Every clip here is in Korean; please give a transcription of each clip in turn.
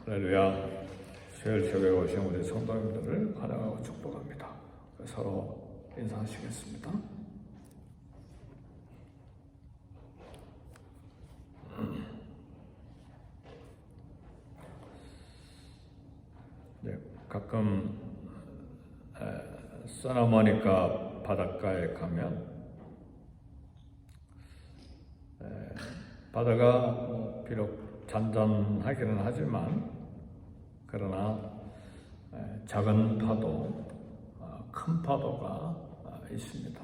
할렐루야. 수요일 새벽에 오신 우리 성도님들을 환영하고 축복합니다. 서로 인사하시겠습니다. 네, 가끔 써나모니카 바닷가에 가면 바다가 비록 잔잔하기는 하지만 그러나 작은 파도, 큰 파도가 있습니다.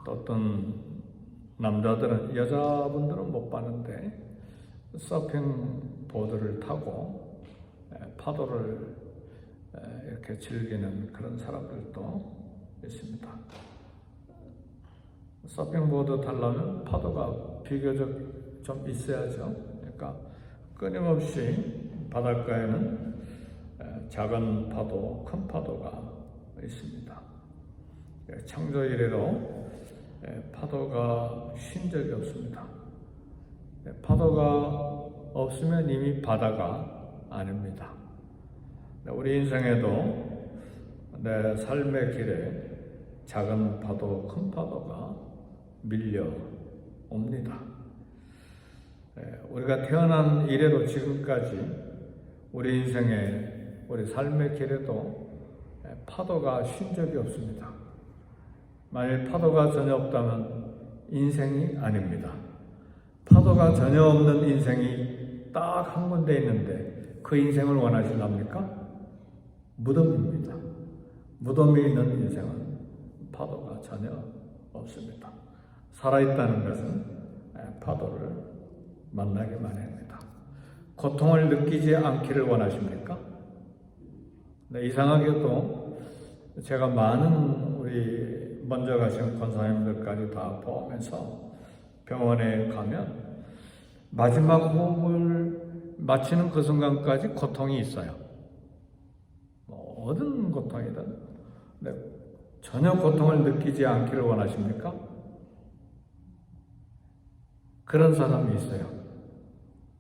또 어떤 남자들은, 여자분들은 못 봤는데 서핑 보드를 타고 파도를 이렇게 즐기는 그런 사람들도 있습니다. 서핑 보드 타려면 파도가 비교적 좀 있어야죠. 그러니까 끊임없이 바닷가에는 작은 파도, 큰 파도가 있습니다. 창조 이래로 파도가 쉰 적이 없습니다. 파도가 없으면 이미 바다가 아닙니다. 우리 인생에도 내 삶의 길에 작은 파도, 큰 파도가 밀려옵니다. 우리가 태어난 이래로 지금까지 우리 인생에, 우리 삶의 길에도 파도가 쉰 적이 없습니다. 만일 파도가 전혀 없다면 인생이 아닙니다. 파도가 전혀 없는 인생이 딱 한 군데 있는데 그 인생을 원하시랍니까? 무덤입니다. 무덤이 있는 인생은 파도가 전혀 없습니다. 살아있다는 것은 파도를 만나기 마련입니다. 고통을 느끼지 않기를 원하십니까? 네, 이상하게도 제가 많은 우리 먼저 가신 권사님들까지 다 포함해서 병원에 가면 마지막 호흡을 마치는 그 순간까지 고통이 있어요. 어떤 고통이든. 네, 전혀 고통을 느끼지 않기를 원하십니까? 그런 사람이 있어요.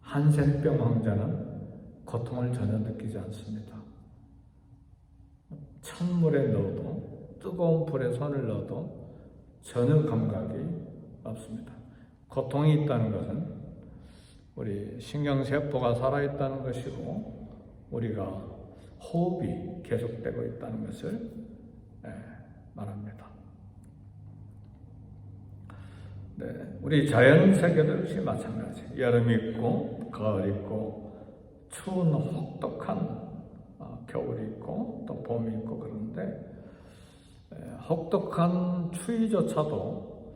한센병 환자는 고통을 전혀 느끼지 않습니다. 찬물에 넣어도, 뜨거운 불에 손을 넣어도 전혀 감각이 없습니다. 고통이 있다는 것은 우리 신경세포가 살아있다는 것이고 우리가 호흡이 계속되고 있다는 것을 말합니다. 네, 우리 자연 세계도 역시 마찬가지. 여름이 있고 가을이 있고 추운 혹독한 겨울이 있고 또 봄이 있고 그런데 혹독한 추위조차도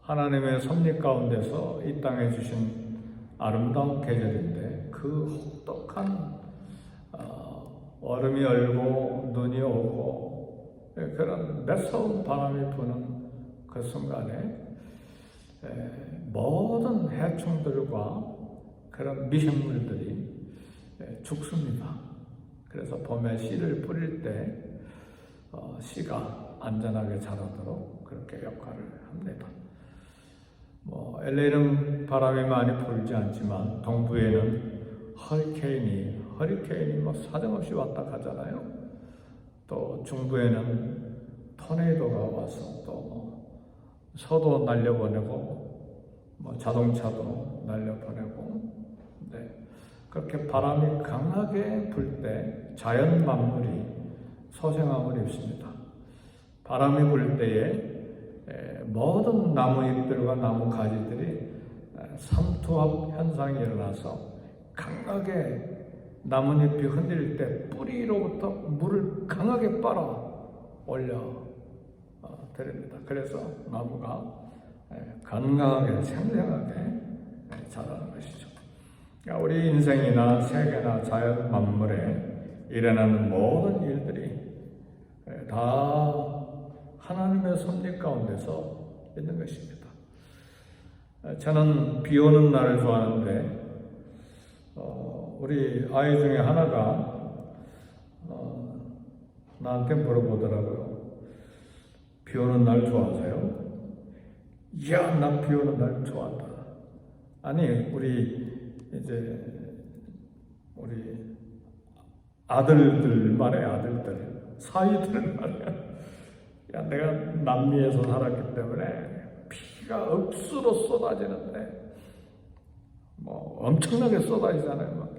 하나님의 섭리 가운데서 이 땅에 주신 아름다운 계절인데 그 혹독한 얼음이 얼고 눈이 오고 그런 매서운 바람이 부는 그 순간에 모든 해충들과 그런 미생물들이 죽습니다. 그래서 봄에 씨를 뿌릴 때 씨가 안전하게 자라도록 그렇게 역할을 합니다. LA는 바람이 많이 불지 않지만 동부에는 허리케인이 사정없이 왔다 가잖아요. 또 중부에는 토네이도가 와서 또 서도 날려보내고 자동차도 날려보내고 그렇게 바람이 강하게 불 때 자연 만물이 소생함을 입습니다. 바람이 불 때에 모든 나무잎들과 나무 가지들이 삼투압 현상이 일어나서 강하게 나뭇잎이 흔들릴 때 뿌리로부터 물을 강하게 빨아 올려 드립니다. 그래서 나무가 건강하게 생생하게 자라는 것이죠. 우리 인생이나 세계나 자연 만물에 일어나는 모든 일들이 다 하나님의 섭리 가운데서 있는 것입니다. 저는 비 오는 날을 좋아하는데 우리 아이 중에 하나가 나한테 물어보더라고요. 비 오는 날 좋아하세요? 이야, 나 비 오는 날 좋아한다. 아니, 우리 이제 우리 아들들 말이야, 아들들, 사위들 말이야. 야, 내가 남미에서 살았기 때문에 피가 억수로 쏟아지는데, 뭐 엄청나게 쏟아지잖아요. 막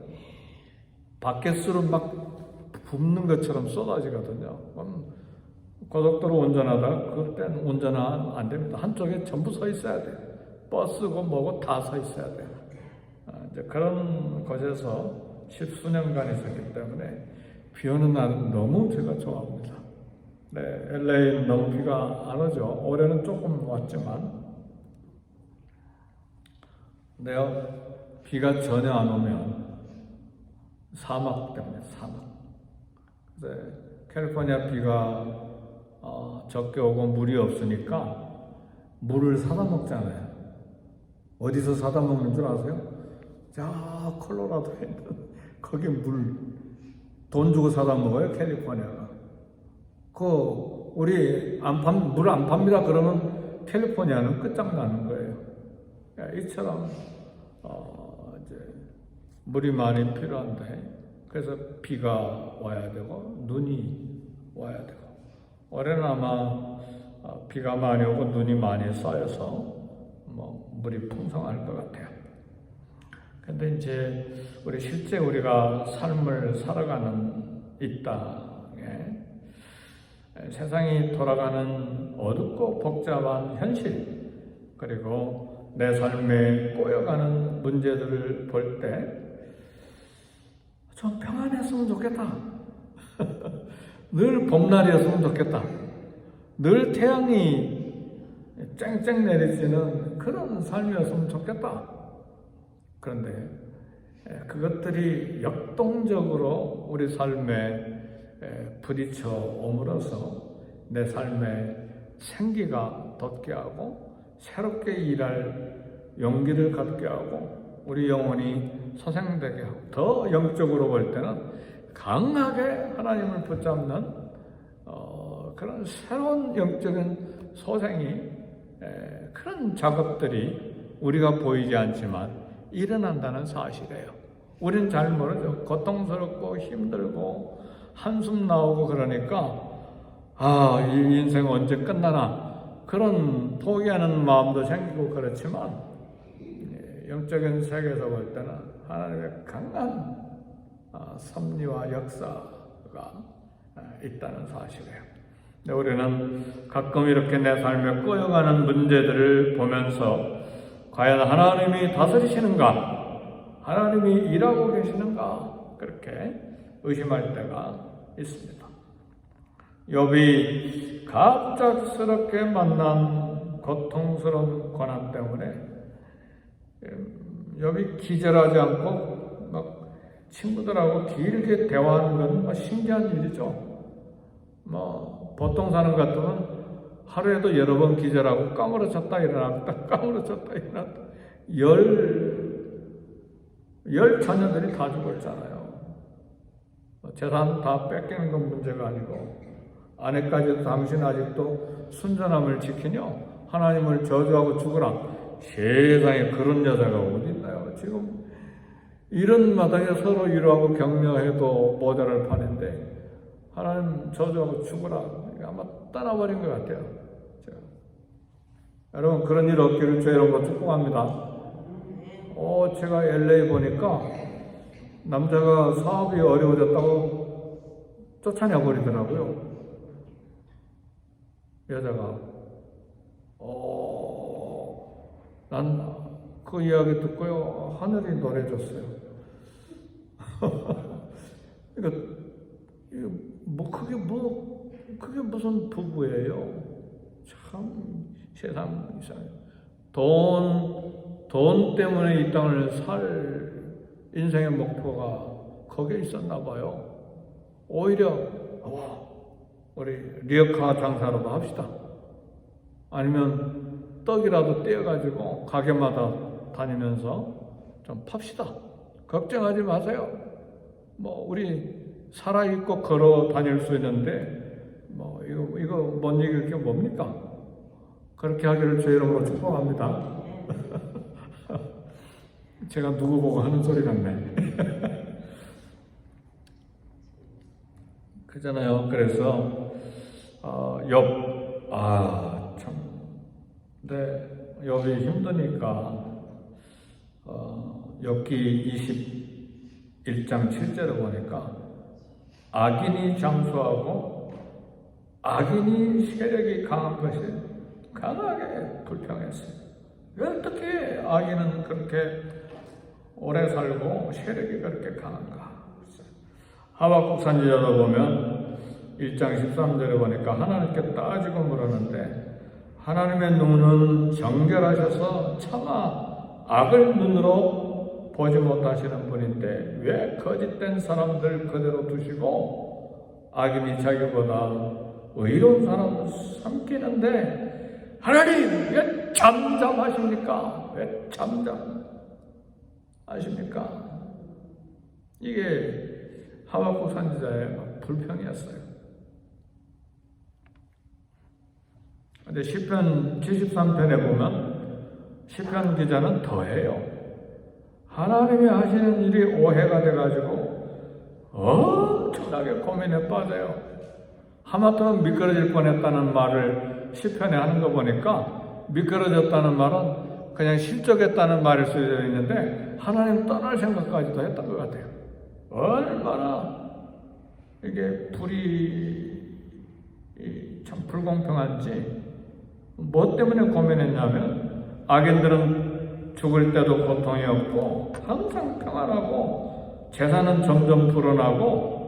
바켓으로 막 붓는 것처럼 쏟아지거든요. 고속도로 운전하다가 그럴 땐 운전 안 됩니다. 한쪽에 전부 서 있어야 돼요. 버스고 뭐고 다 서 있어야 돼요. 이제 그런 곳에서 십수년간 있었기 때문에 비 오는 날은 너무 제가 좋아합니다. 네, LA는 너무 비가 안 오죠. 올해는 조금 왔지만, 내가 비가 전혀 안 오면 사막 때문에 사막. 캘리포니아 비가 적게 오고 물이 없으니까 물을 사다 먹잖아요. 어디서 사다 먹는 줄 아세요? 저 콜로라도에 있는 거기 돈 주고 사다 먹어요, 캘리포니아가. 우리 물 안 팝니다 그러면 캘리포니아는 끝장나는 거예요. 이처럼 이제 물이 많이 필요한데, 그래서 비가 와야 되고 눈이 와야 되고, 올해는 아마 비가 많이 오고 눈이 많이 쌓여서 물이 풍성할 것 같아요. 근데 이제 실제 우리가 삶을 살아가는 이 땅에 세상이 돌아가는 어둡고 복잡한 현실, 그리고 내 삶에 꼬여가는 문제들을 볼 때 좀 평안했으면 좋겠다. 늘 봄날이었으면 좋겠다. 늘 태양이 쨍쨍 내리치는 그런 삶이었으면 좋겠다. 그런데 그것들이 역동적으로 우리 삶에 부딪혀 오므러서 내 삶에 생기가 돋게 하고 새롭게 일할 용기를 갖게 하고 우리 영혼이 소생되게 하고, 더 영적으로 볼 때는 강하게 하나님을 붙잡는 그런 새로운 영적인 소생이, 그런 작업들이 우리가 보이지 않지만 일어난다는 사실이에요. 우리는 잘 모르죠. 고통스럽고 힘들고 한숨 나오고 그러니까 이 인생 언제 끝나나 그런 포기하는 마음도 생기고 그렇지만, 영적인 세계에서 볼 때는 하나님의 강한 섭리와 역사가 있다는 사실이에요. 우리는 가끔 이렇게 내 삶에 꼬여가는 문제들을 보면서 과연 하나님이 다스리시는가? 하나님이 일하고 계시는가? 그렇게 의심할 때가 있습니다. 욥이 갑작스럽게 만난 고통스러운 고난 때문에 욥이 기절하지 않고 막 친구들하고 길게 대화하는 건 신기한 일이죠. 보통 사람 같으면 하루에도 여러 번 기절하고 까무러쳤다 일어났다 까무러쳤다 일어났다 열 자녀들이 다 죽었잖아요. 재산 다 뺏기는 건 문제가 아니고, 아내까지도 당신 아직도 순전함을 지키며 하나님을 저주하고 죽으라. 세상에 그런 여자가 어디 있나요? 지금 이런 마당에 서로 위로하고 격려해도 모자랄 판인데 하나님 저주하고 죽으라. 아마 떠나버린 것 같아요. 여러분, 그런 일 없기를 주의 이름으로 축복합니다. 제가 LA 보니까 남자가 사업이 어려워졌다고 쫓아내버리더라고요. 여자가. 난 그 이야기 듣고요, 하늘이 노래졌어요. 그러니까 그게 무슨 부부예요? 참 세상 이상해요. 돈 때문에 이 땅을 살 인생의 목표가 거기에 있었나 봐요. 오히려 우리 리어카 장사라도 합시다. 아니면 떡이라도 떼어가지고 가게마다 다니면서 좀 팝시다. 걱정하지 마세요. 우리 살아있고 걸어 다닐 수 있는데 이거 못 이길 게 뭡니까? 그렇게 하기를 주의 이름으로 축복합니다. 제가 누구 보고 하는 소리 같네. 그잖아요. 그래서 참. 근데 욥이 힘드니까 욥기 21장 7절을 보니까 악인이 장수하고 악인이 세력이 강한 것이 강하게 불평했어요. 왜 어떻게 악인은 그렇게 오래 살고 세력이 그렇게 강한가? 하박국 선지자도 보면 1장 13절에 보니까 하나님께 따지고 물었는데 하나님의 눈은 정결하셔서 차마 악을 눈으로 보지 못하시는 분인데 왜 거짓된 사람들 그대로 두시고 악인이 자기보다 의로운 사람을 삼키는데 하나님 왜 잠잠하십니까? 왜 잠잠하십니까? 이게 하박국 선지자의 불평이었어요. 근데 시편 73편에 보면 시편 기자는 더해요. 하나님이 하시는 일이 오해가 돼가지고 엄청나게 고민에 빠져요. 하마터면 미끄러질 뻔했다는 말을 시편에 하는 거 보니까 미끄러졌다는 말은 그냥 실족했다는 말일 수도 있는데 하나님 떠날 생각까지도 했던 것 같아요. 얼마나 이게 불이 참 불공평한지. 뭐 때문에 고민했냐면 악인들은 죽을 때도 고통이 없고 항상 평안하고 재산은 점점 불어나고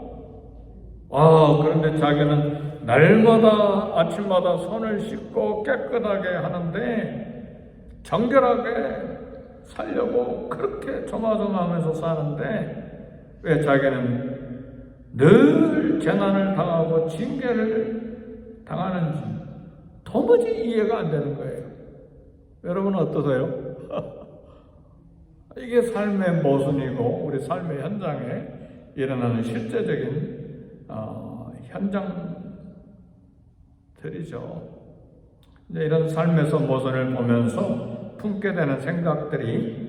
그런데 자기는 날마다 아침마다 손을 씻고 깨끗하게 하는데 정결하게 살려고 그렇게 조마조마하면서 사는데 왜 자기는 늘 재난을 당하고 징계를 당하는지 도무지 이해가 안 되는 거예요. 여러분은 어떠세요? 이게 삶의 모순이고 우리 삶의 현장에 일어나는 실제적인 현장들이죠. 이런 삶에서 모순을 보면서 품게 되는 생각들이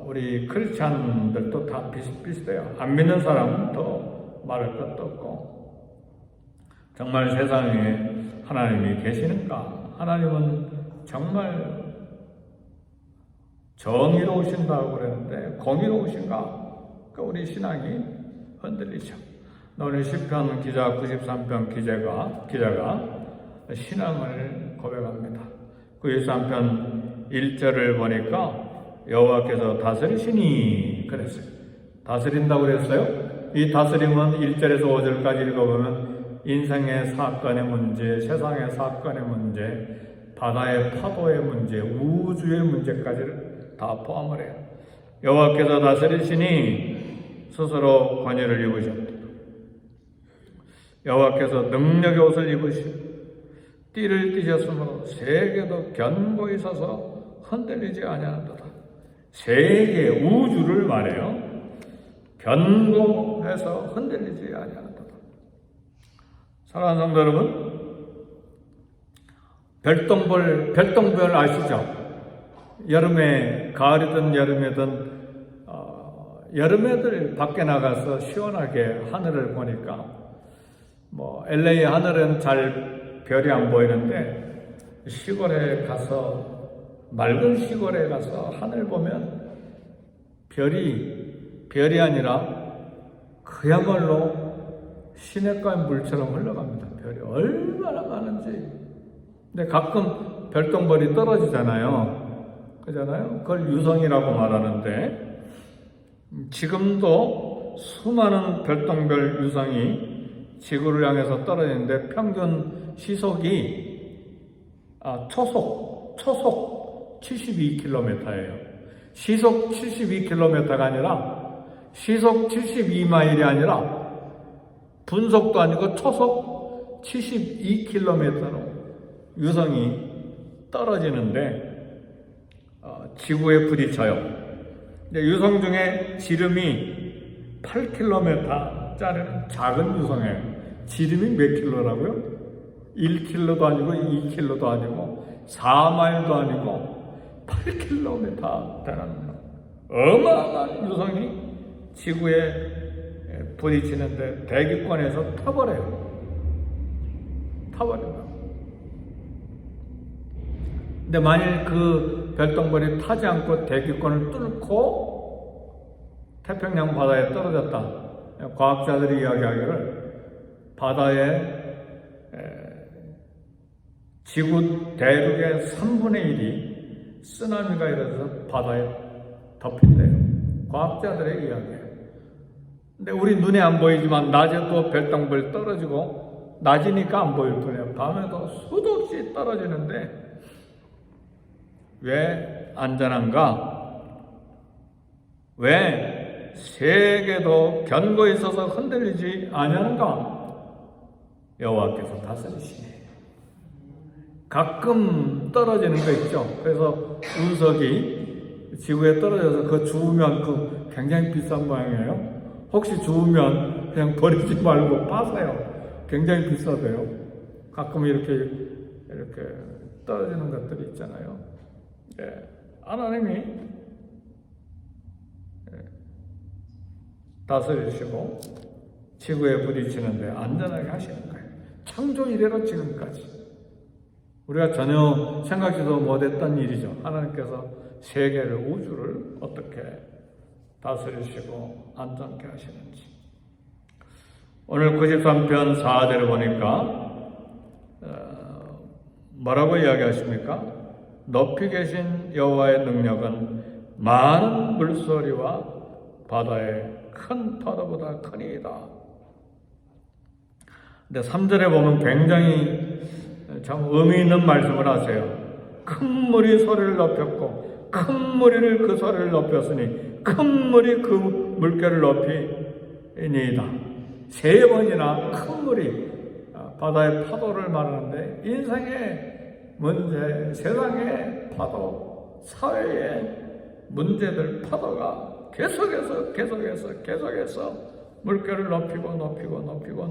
우리 크리스찬들도 다 비슷비슷해요. 안 믿는 사람은 더 말할 것도 없고 정말 세상에 하나님이 계시는가? 하나님은 정말 정의로우신다고 그랬는데 공의로우신가? 그러니까 우리 신앙이 흔들리죠. 오늘 시편 기자 93편 기자가 신앙을 고백합니다. 93편 1절을 보니까 여호와께서 다스리시니 그랬어요. 다스린다고 그랬어요. 이 다스림은 1절에서 5절까지 읽어보면 인생의 사건의 문제, 세상의 사건의 문제, 바다의 파도의 문제, 우주의 문제까지를 다 포함을 해요. 여호와께서 다스리시니 스스로 권위를 입으셨다. 여호와께서 능력의 옷을 입으시고 띠를 띠셨으므로 세계도 견고히 서서 흔들리지 아니하는도다. 세계 우주를 말해요. 견고해서 흔들리지 아니하는도다. 사랑하는 성도 여러분, 별똥별 아시죠? 여름에, 가을이든 여름이든 여름에들 밖에 나가서 시원하게 하늘을 보니까 LA 하늘은 잘 별이 안 보이는데 시골에 가서 맑은 시골에 가서 하늘 보면 별이 아니라 그야말로 시냇가의 물처럼 흘러갑니다. 별이 얼마나 많은지. 근데 가끔 별똥별이 떨어지잖아요. 그잖아요. 그걸 유성이라고 말하는데 지금도 수많은 별똥별 유성이 지구를 향해서 떨어지는데 평균 시속이 초속 72km예요. 시속 72km가 아니라 시속 72마일이 아니라 분속도 아니고 초속 72km로 유성이 떨어지는데 지구에 부딪혀요. 근데 유성 중에 지름이 8km짜리는 작은 유성이에요. 지름이 몇 킬로라고요? 1km도 아니고 2km도 아니고 4마일도 아니고 8km 되는 어마어마한 유성이 지구에 부딪히는데 대기권에서 타버려요. 타버린다. 근데 만일 그 별똥별이 타지 않고 대기권을 뚫고 태평양 바다에 떨어졌다. 과학자들이 이야기하기를 바다에 지구 대륙의 3분의 1이 쓰나미가 일어나서 바다에 덮인대요. 과학자들의 이야기예요. 근데 우리 눈에 안 보이지만 낮에도 별똥별 떨어지고 낮이니까 안 보일 뿐이에요. 밤에도 수도 없이 떨어지는데 왜 안전한가? 왜 세계도 견고히 있어서 흔들리지 아니하는가? 여호와께서 다스리시네. 가끔 떨어지는 거 있죠. 그래서 운석이 지구에 떨어져서 그 주우면 그 굉장히 비싼 모양이에요. 혹시 주우면 그냥 버리지 말고 파세요. 굉장히 비싸대요. 가끔 이렇게 떨어지는 것들이 있잖아요. 하나님이 다스리시고 지구에 부딪히는데 안전하게 하시는 거예요. 창조 이래로 지금까지 우리가 전혀 생각지도 못했던 일이죠. 하나님께서 세계를, 우주를 어떻게 다스리시고 안전케 하시는지. 오늘 93편 4절을 보니까 뭐라고 이야기하십니까? 높이 계신 여호와의 능력은 많은 물소리와 바다의 큰 파도보다 크니이다. 근데 3절에 보면 굉장히 참 의미 있는 말씀을 하세요. 큰 물이 소리를 높였고 큰 무리를 그 소리를 높였으니 큰 물이 그 물결을 높이니이다. 3번이나 큰 물이 바다의 파도를 말하는데 인생의 문제, 세상의 파도, 사회의 문제들 파도가 계속해서 물결을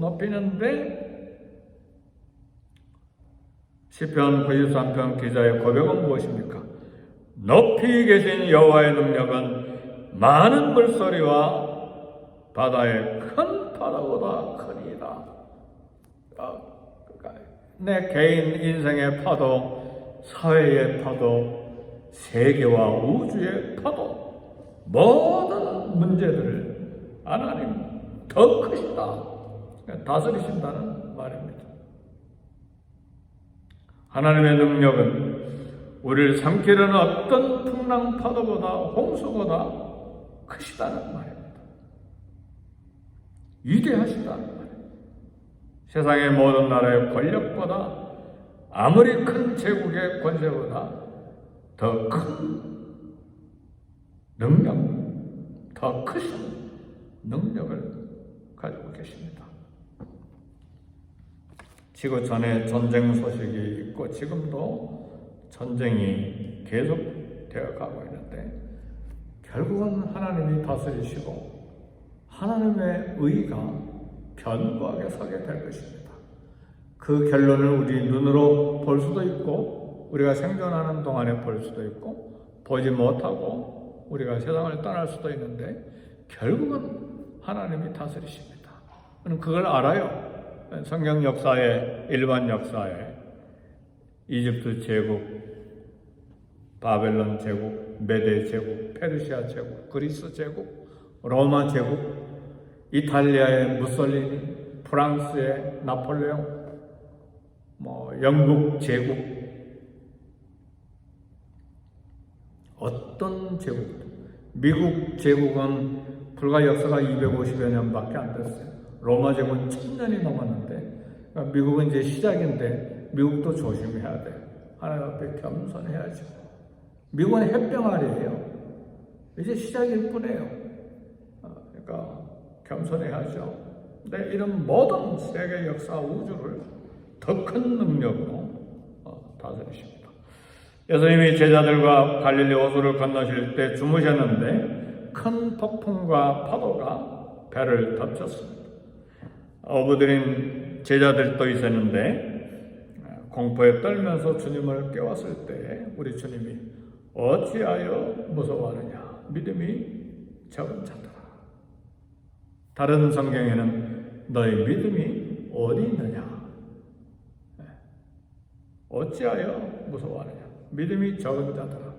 높이는데 시편 93편 기자의 고백은 무엇입니까? 높이 계신 여호와의 능력은 많은 물소리와 바다의 큰 파도보다 크니이다. 내 개인 인생의 파도, 사회의 파도, 세계와 우주의 파도, 모든 문제들을 하나님 더 크시다 다스리신다는 말입니다. 하나님의 능력은 우리를 삼키려는 어떤 풍랑 파도보다, 홍수보다 크시다는 말입니다. 위대하시다는 말입니다. 세상의 모든 나라의 권력보다, 아무리 큰 제국의 권세보다 더 큰 능력, 더 크신 능력을 가지고 계십니다. 지구 전에 전쟁 소식이 있고 지금도 전쟁이 계속되어 가고 있는데 결국은 하나님이 다스리시고 하나님의 의가 견고하게 서게 될 것입니다. 그 결론을 우리 눈으로 볼 수도 있고 우리가 생존하는 동안에 볼 수도 있고 보지 못하고 우리가 세상을 떠날 수도 있는데 결국은 하나님이 다스리십니다. 그걸 알아요. 성경 역사에, 일반 역사에 이집트 제국, 바벨론 제국, 메데 제국, 페르시아 제국, 그리스 제국, 로마 제국, 이탈리아의 무솔리니, 프랑스의 나폴레옹, 영국 제국, 어떤 제국도, 미국 제국은 불과 역사가 250여 년밖에 안 됐어요. 로마 제국은 1000년이 넘었는데, 그러니까 미국은 이제 시작인데, 미국도 조심해야 돼요. 하나님 앞에 겸손해야죠. 미국은 햇병아리예요. 이제 시작일 뿐이에요. 그러니까 겸손해야죠. 근데 이런 모든 세계 역사 우주를 더 큰 능력으로 다스리십니다. 예수님이 제자들과 갈릴리 호수를 건너실 때 주무셨는데 큰 폭풍과 파도가 배를 덮쳤습니다. 어부들인 제자들도 있었는데 공포에 떨면서 주님을 깨웠을 때 우리 주님이 어찌하여 무서워하느냐 믿음이 적은 자들아 다른 성경에는 너희 믿음이 어디 있느냐? 어찌하여 무서워하느냐? 믿음이 적은 자들아.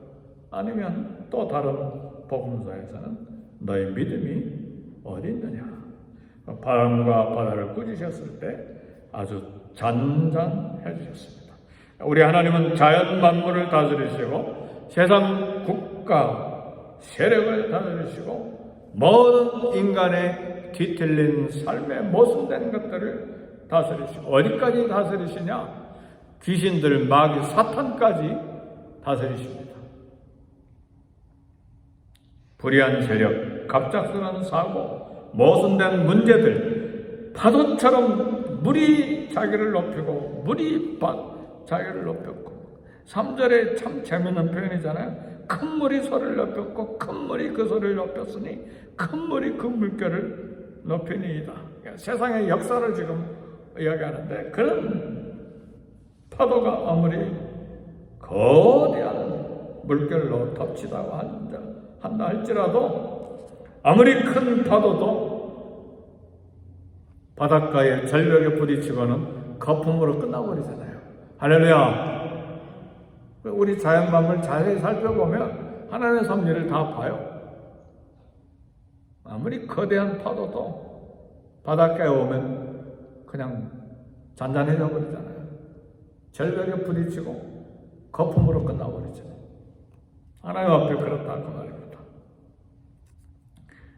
아니면 또 다른 복음서에서는 너희 믿음이 어디 있느냐? 바람과 바다를 꾸짖으셨을 때 아주 잔잔해지셨습니다. 우리 하나님은 자연 만물을 다스리시고 세상 국가 세력을 다스리시고 모든 인간의 뒤틀린 삶에 모순된 것들을 다스리시고 어디까지 다스리시냐? 귀신들, 마귀, 사탄까지 다스리십니다. 불의한 세력, 갑작스러운 사고, 모순된 문제들, 파도처럼 물이 자기를 높이고 물이 자기를 높였고 3절에 참 재밌는 표현이잖아요. 큰 물이 소리를 높였고 큰 물이 그 소리를 높였으니 큰 물이 그 물결을 높이니이다. 그러니까 세상의 역사를 지금 이야기하는데 그런 파도가 아무리 거대한 물결로 덮치다고 한다 할지라도 아무리 큰 파도도 바닷가에 절벽에 부딪히고는 거품으로 끝나버리잖아요. 할렐루야. 우리 자연만물 자세히 살펴보면 하나님의 섭리를 다 봐요. 아무리 거대한 파도도 바닷가에 오면 그냥 잔잔해져 버리잖아요. 절벽에 부딪히고 거품으로 끝나버리잖아요. 하나님 앞에 그렇다 그 말입니다.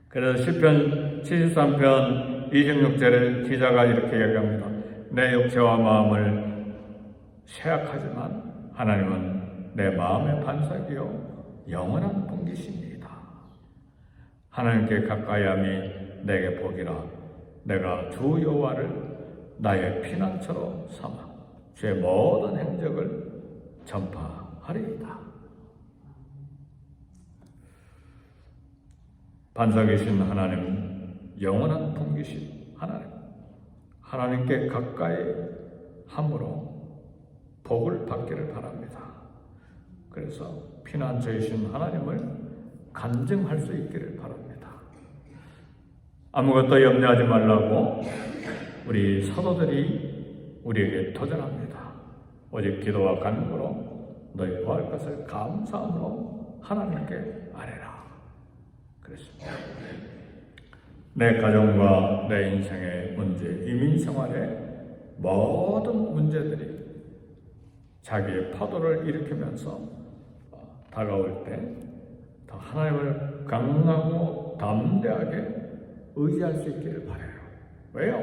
그래서 시편 73편 26절에 기자가 이렇게 얘기합니다. 내 육체와 마음을 쇠약하지만 하나님은 내 마음의 반석이요 영원한 분기십니다. 하나님께 가까이함이 내게 복이라. 내가 주 여호와를 나의 피난처로 삼아 주의 모든 행적을 전파하리이다. 반석이신 하나님, 영원한 분기신 하나님, 하나님께 가까이 함으로 복을 받기를 바랍니다. 그래서 피난처이신 하나님을 간증할 수 있기를 바랍니다. 아무것도 염려하지 말라고 우리 사도들이 우리에게 도전합니다. 오직 기도와 간구로 너희 구할 것을 감사함으로 하나님께 아뢰라. 그랬습니다. 내 가정과 내 인생의 문제, 이민생활의 모든 문제들이 자기의 파도를 일으키면서 다가올 때 더 하나님을 강하고 담대하게 의지할 수 있기를 바라요. 왜요?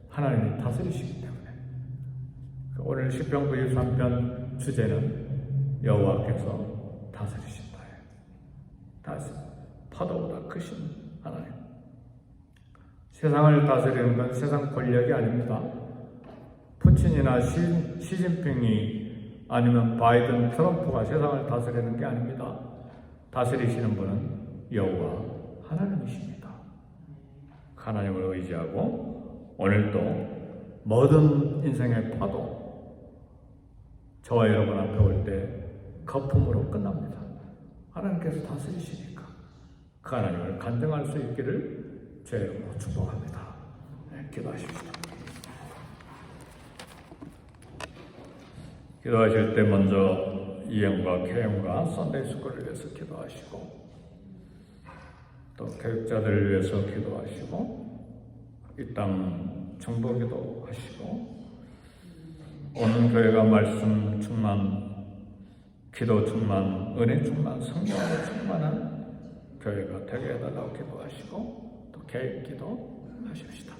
하나님이 다스리시기 때문에. 오늘 시편 93편 주제는 여호와께서 다스리신다예요. 파도보다 크신 하나님. 세상을 다스리는 건 세상 권력이 아닙니다. 푸틴이나 시진핑이 아니면 바이든, 트럼프가 세상을 다스리는 게 아닙니다. 다스리시는 분은 여호와 하나님이십니다. 하나님을 의지하고 오늘도 모든 인생의 파도 저와 여러분 앞에 올 때 거품으로 끝납니다. 하나님께서 다스리시니까 그 하나님을 간증할 수 있기를 제 이름으로 축복합니다. 기도하십시오. 기도하실 때 먼저 EM과 KM과 썬데이 스쿨을 위해서 기도하시고 또 교육자들을 위해서 기도하시고 이 땅 정보 기도하시고 오는 교회가 말씀 충만, 기도 충만, 은혜 충만, 성령으로 충만한 교회가 되게 해달라고 기도하시고 또 개인 기도하십시다.